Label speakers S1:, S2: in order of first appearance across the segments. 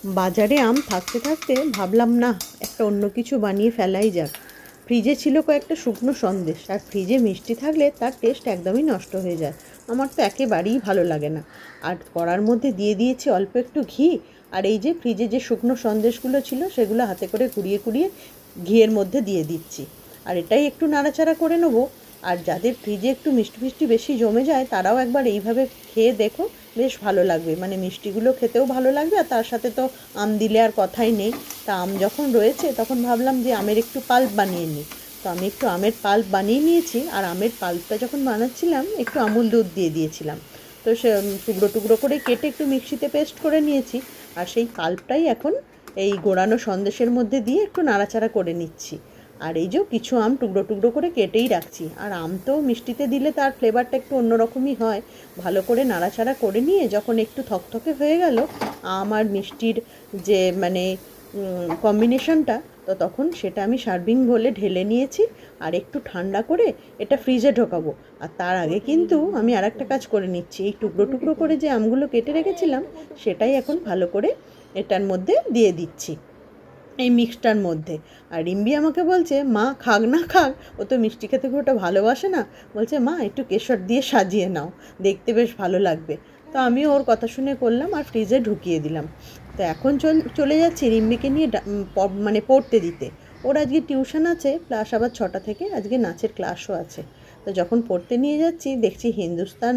S1: বাজারে আম থাকতে থাকতে ভাবলাম না একটা অন্য কিছু বানিয়ে ফেলাই যাক। ফ্রিজে ছিল কয়েকটা শুকনো সন্দেশ, আর ফ্রিজে মিষ্টি থাকলে তার টেস্ট একদমই নষ্ট হয়ে যায়। আমার তো একেবারেই ভালো লাগে না। আর কড়ার মধ্যে দিয়ে দিয়েছি অল্প একটু ঘি, আর এই যে ফ্রিজে যে শুকনো সন্দেশগুলো ছিল সেগুলো হাতে করে কুড়িয়ে কুড়িয়ে ঘিয়ের মধ্যে দিয়ে দিচ্ছি। আর এটাই একটু নাড়াচাড়া করে নেবো। আর যাদের ফ্রিজে একটু মিষ্টি মিষ্টি বেশি জমে যায় তারাও একবার এইভাবে খেয়ে দেখো, বেশ ভালো লাগবে। মানে মিষ্টিগুলো খেতেও ভালো লাগবে, আর তার সাথে তো আম দিলে আর কথাই নেই। তা আম যখন রয়েছে তখন ভাবলাম যে আমের একটু পাল্প বানিয়ে নিই। তো আমি একটু আমের পাল্প বানিয়ে নিয়েছি, আর আমের পাল্পটা যখন বানাচ্ছিলাম একটু আমুল দুধ দিয়ে দিয়েছিলাম। তো সে টুকরো টুকরো করে কেটে একটু মিক্সিতে পেস্ট করে নিয়েছি, আর সেই পাল্পটাই এখন এই গোড়ানো সন্দেশের মধ্যে দিয়ে একটু নাড়াচাড়া করে নিচ্ছি। আর এই যে কিছু আম টুকরো টুকরো করে কেটেই রাখছি। আর আম তো মিষ্টিতে দিলে তার ফ্লেভারটা একটু অন্যরকমই হয়। ভালো করে নাড়াচাড়া করে নিয়ে যখন একটু থকথকে হয়ে গেল আম আর মিষ্টির যে মানে কম্বিনেশনটা, তো তখন সেটা আমি সার্ভিং বলে ঢেলে নিয়েছি। আর একটু ঠান্ডা করে এটা ফ্রিজে ঢোকাবো। আর তার আগে কিন্তু আমি আর একটা কাজ করে নিচ্ছি, এই টুকরো টুকরো করে যে আমগুলো কেটে রেখেছিলাম সেটাই এখন ভালো করে এটার মধ্যে দিয়ে দিচ্ছি, এই মিক্সটার মধ্যে। আর রিম্বি আমাকে বলছে, মা খাক না খাক, ও তো মিষ্টি খেতে খুব একটা ভালোবাসে না, বলছে মা একটু কেশর দিয়ে সাজিয়ে নাও, দেখতে বেশ ভালো লাগবে। তো আমিও ওর কথা শুনে করলাম আর ফ্রিজে ঢুকিয়ে দিলাম। তো এখন চলে যাচ্ছি রিম্বিকে নিয়ে মানে পড়তে দিতে। ওর আজকে টিউশন আছে, প্লাস আবার 6টা থেকে আজকে নাচের ক্লাসও আছে। তো যখন পড়তে নিয়ে যাচ্ছি দেখছি হিন্দুস্তান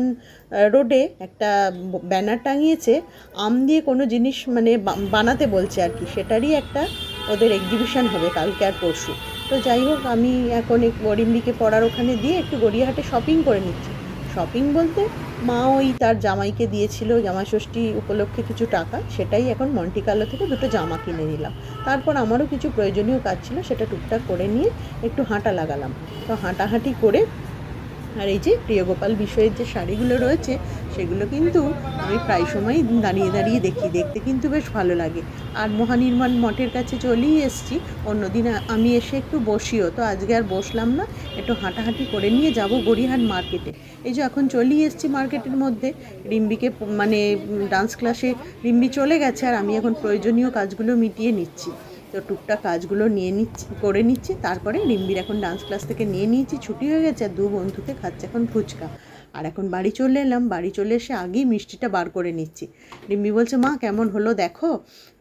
S1: রোডে একটা ব্যানার টাঙিয়েছে, আম দিয়ে কোনো জিনিস মানে বানাতে বলছে আর কি, সেটারই একটা ওদের এক্সিবিশন হবে কালকে আর পরশু। তো যাই হোক, আমি এখন রিম্বিকে পড়ার ওখানে দিয়ে একটু গড়িয়াহাটে শপিং করে নিচ্ছি। শপিং বলতে মা ওই তার জামাইকে দিয়েছিল জামাই ষষ্ঠী উপলক্ষে কিছু টাকা, সেটাই এখন মন্টি কার্লো থেকে দুটো জামা কিনে নিলাম। তারপর আমারও কিছু প্রয়োজনীয় কাজ ছিল, সেটা টুকটাক করে নিয়ে একটু হাঁটা লাগালাম। তো হাঁটাহাঁটি করে আর এই যে প্রিয়গোপাল বিষয়ের যে শাড়িগুলো রয়েছে সেগুলো কিন্তু আমি প্রায় সময় দাঁড়িয়ে দাঁড়িয়ে দেখি, দেখতে কিন্তু বেশ ভালো লাগে। আর মহানির্মাণ মঠের কাছে চলেই এসেছি, অন্যদিন আমি এসে একটু বসিও, তো আজকে আর বসলাম না, একটু হাঁটাহাঁটি করে নিয়ে যাব গড়িয়াহাট মার্কেটে। এই যে এখন চলেই এসেছি মার্কেটের মধ্যে। রিম্বিকে মানে ডান্স ক্লাসে রিম্বি চলে গেছে, আর আমি এখন প্রয়োজনীয় কাজগুলো মিটিয়ে নিচ্ছি। তো টুকটাক কাজগুলো করে নিচ্ছি। তারপরে রিম্বির এখন ডান্স ক্লাস থেকে নিয়ে নিয়েছি, ছুটি হয়ে গেছে, আর দু বন্ধুতে খাচ্ছে এখন ফুচকা। আর এখন বাড়ি চলে এলাম, বাড়ি চলে এসে আগেই মিষ্টিটা বার করে নিচ্ছি। রিম্বি বলছে, মা কেমন হলো দেখো।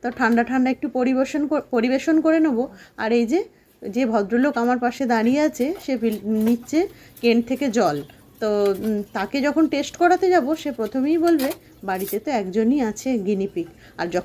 S1: তো ঠান্ডা ঠান্ডা একটু পরিবেশন করে নেবো। আর এই যে যে ভদ্রলোক আমার পাশে দাঁড়িয়ে আছে সে নিচ্ছে কেন থেকে জল। তো তাকে যখন টেস্ট করাতে যাব সে প্রথমেই বলবে বাড়িতে তো একজনই আছে গিনিপিগ। আর